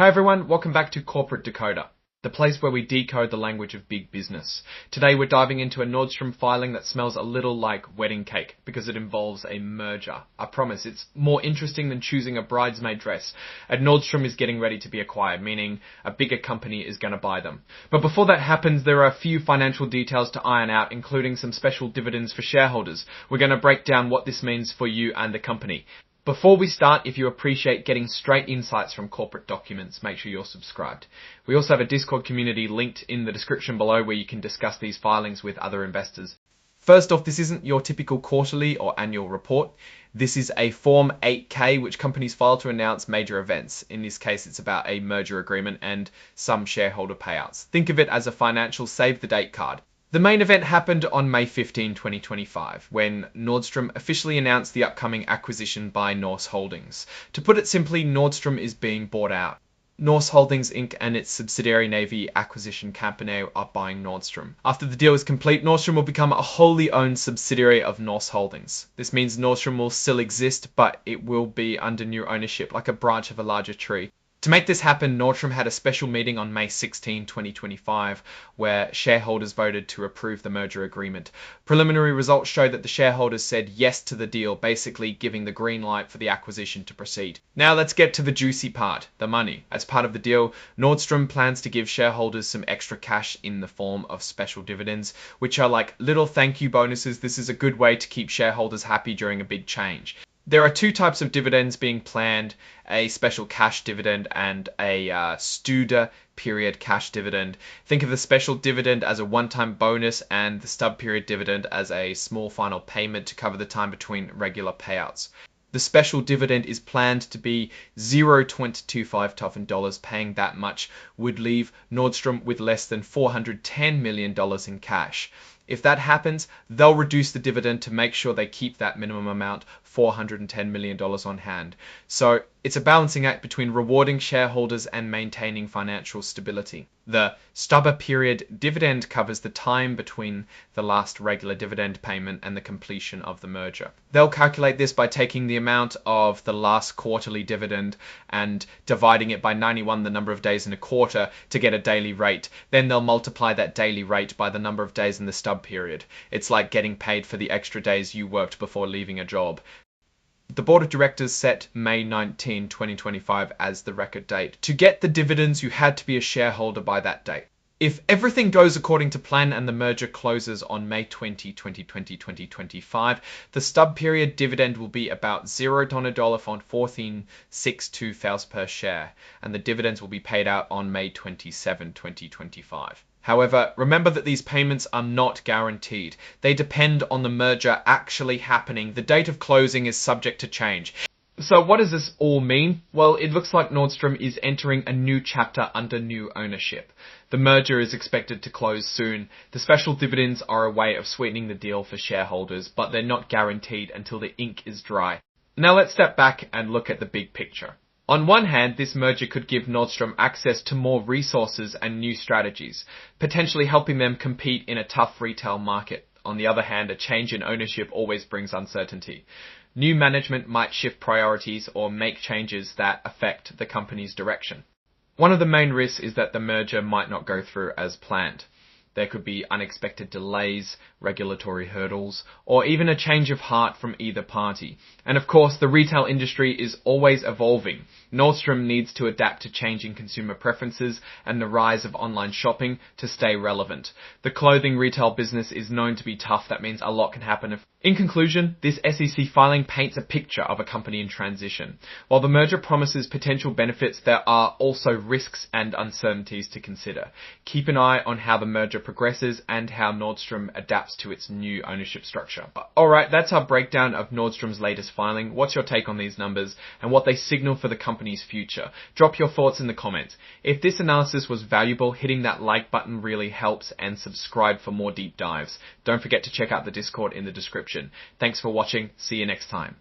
Hi everyone, welcome back to Corporate Decoder, the place where we decode the language of big business. Today we're diving into a Nordstrom filing that smells a little like wedding cake because it involves a merger. I promise it's more interesting than choosing a bridesmaid dress. And Nordstrom is getting ready to be acquired, meaning a bigger company is going to buy them. But before that happens, there are a few financial details to iron out, including some special dividends for shareholders. We're going to break down what this means for you and the company. Before we start, if you appreciate getting straight insights from corporate documents, make sure you're subscribed. We also have a Discord community linked in the description below where you can discuss these filings with other investors. First off, this isn't your typical quarterly or annual report. This is a Form 8K which companies file to announce major events. In this case, it's about a merger agreement and some shareholder payouts. Think of it as a financial save the date card. The main event happened on May 15, 2025, when Nordstrom officially announced the upcoming acquisition by Norse Holdings. To put it simply, Nordstrom is being bought out. Norse Holdings Inc. and its subsidiary Navy Acquisition Company are buying Nordstrom. After the deal is complete, Nordstrom will become a wholly owned subsidiary of Norse Holdings. This means Nordstrom will still exist, but it will be under new ownership, like a branch of a larger tree. To make this happen, Nordstrom had a special meeting on May 16, 2025, where shareholders voted to approve the merger agreement. Preliminary results show that the shareholders said yes to the deal, basically giving the green light for the acquisition to proceed. Now let's get to the juicy part, the money. As part of the deal, Nordstrom plans to give shareholders some extra cash in the form of special dividends, which are like little thank you bonuses. This is a good way to keep shareholders happy during a big change. There are two types of dividends being planned, a special cash dividend and a Studer period cash dividend. Think of the special dividend as a one-time bonus and the stub period dividend as a small final payment to cover the time between regular payouts. The special dividend is planned to be 0.25 toughened dollars. Paying that much would leave Nordstrom with less than $410 million in cash. If that happens, they'll reduce the dividend to make sure they keep that minimum amount, $410 million on hand. So it's a balancing act between rewarding shareholders and maintaining financial stability. The stubber period dividend covers the time between the last regular dividend payment and the completion of the merger. They'll calculate this by taking the amount of the last quarterly dividend and dividing it by 91, the number of days in a quarter, to get a daily rate. Then they'll multiply that daily rate by the number of days in the stub period. It's like getting paid for the extra days you worked before leaving a job. The board of directors set May 19, 2025 as the record date. To get the dividends, you had to be a shareholder by that date. If everything goes according to plan and the merger closes on May 20, 2025, the stub period dividend will be about $0 on 14.62 fels per share, and the dividends will be paid out on May 27, 2025. However, remember that these payments are not guaranteed. They depend on the merger actually happening. The date of closing is subject to change. So what does this all mean? Well, it looks like Nordstrom is entering a new chapter under new ownership. The merger is expected to close soon. The special dividends are a way of sweetening the deal for shareholders, but they're not guaranteed until the ink is dry. Now let's step back and look at the big picture. On one hand, this merger could give Nordstrom access to more resources and new strategies, potentially helping them compete in a tough retail market. On the other hand, a change in ownership always brings uncertainty. New management might shift priorities or make changes that affect the company's direction. One of the main risks is that the merger might not go through as planned. There could be unexpected delays, regulatory hurdles, or even a change of heart from either party. And of course, the retail industry is always evolving. Nordstrom needs to adapt to changing consumer preferences and the rise of online shopping to stay relevant. The clothing retail business is known to be tough. That means a lot can happen. In conclusion, this SEC filing paints a picture of a company in transition. While the merger promises potential benefits, there are also risks and uncertainties to consider. Keep an eye on how the merger progresses and how Nordstrom adapts to its new ownership structure. Alright, that's our breakdown of Nordstrom's latest filing. What's your take on these numbers and what they signal for the company's future? Drop your thoughts in the comments. If this analysis was valuable, hitting that like button really helps, and subscribe for more deep dives. Don't forget to check out the Discord in the description. Thanks for watching. See you next time.